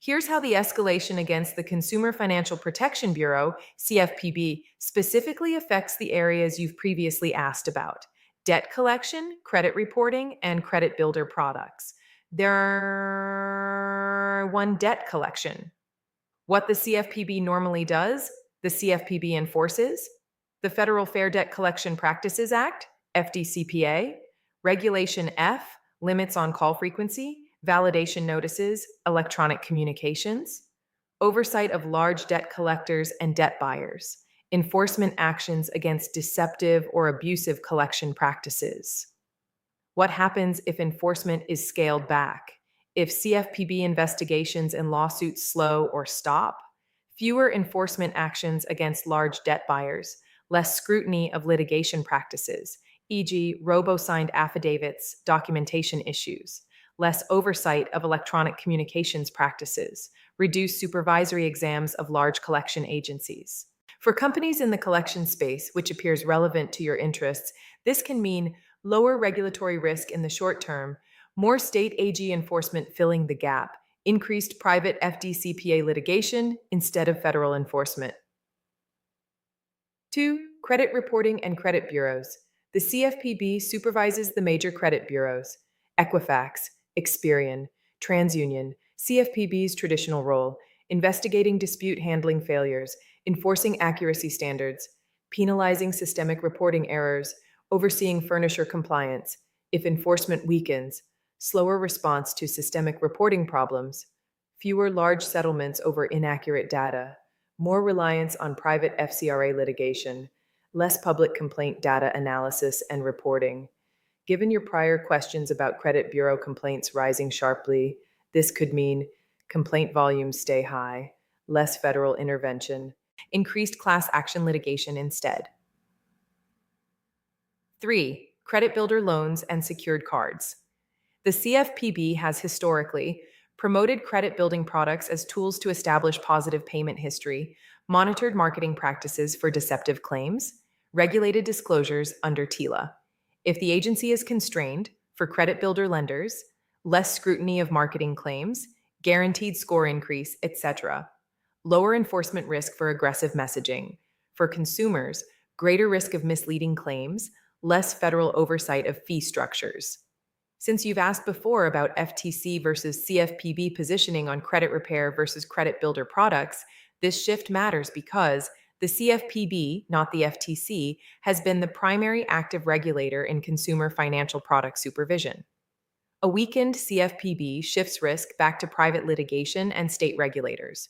Here's how the escalation against the Consumer Financial Protection Bureau, CFPB, specifically affects the areas you've previously asked about: debt collection, credit reporting, and credit builder products. There are one debt collection. What the CFPB normally does, the CFPB enforces the Federal Fair Debt Collection Practices Act, FDCPA, Regulation F, limits on call frequency, validation notices, electronic communications, oversight of large debt collectors and debt buyers, enforcement actions against deceptive or abusive collection practices. What happens if enforcement is scaled back? If CFPB investigations and lawsuits slow or stop? Fewer enforcement actions against large debt buyers, less scrutiny of litigation practices, e.g., robo-signed affidavits, documentation issues, less oversight of electronic communications practices, reduced supervisory exams of large collection agencies. For companies in the collection space, which appears relevant to your interests, this can mean lower regulatory risk in the short term, more state AG enforcement filling the gap, increased private FDCPA litigation instead of federal enforcement. 2. Credit reporting and credit bureaus. The CFPB supervises the major credit bureaus: Equifax, Experian, TransUnion. CFPB's traditional role: investigating dispute handling failures, enforcing accuracy standards, penalizing systemic reporting errors, overseeing furnisher compliance. If enforcement weakens, slower response to systemic reporting problems, fewer large settlements over inaccurate data, more reliance on private FCRA litigation, less public complaint data analysis and reporting. Given your prior questions about credit bureau complaints rising sharply, this could mean complaint volumes stay high, less federal intervention, increased class action litigation instead. 3. Credit builder loans and secured cards. The CFPB has historically promoted credit building products as tools to establish positive payment history, monitored marketing practices for deceptive claims, regulated disclosures under TILA. If the agency is constrained, for credit builder lenders, less scrutiny of marketing claims, guaranteed score increase, etc. Lower enforcement risk for aggressive messaging. For consumers, greater risk of misleading claims, less federal oversight of fee structures. Since you've asked before about FTC versus CFPB positioning on credit repair versus credit builder products, this shift matters because the CFPB, not the FTC, has been the primary active regulator in consumer financial product supervision. A weakened CFPB shifts risk back to private litigation and state regulators.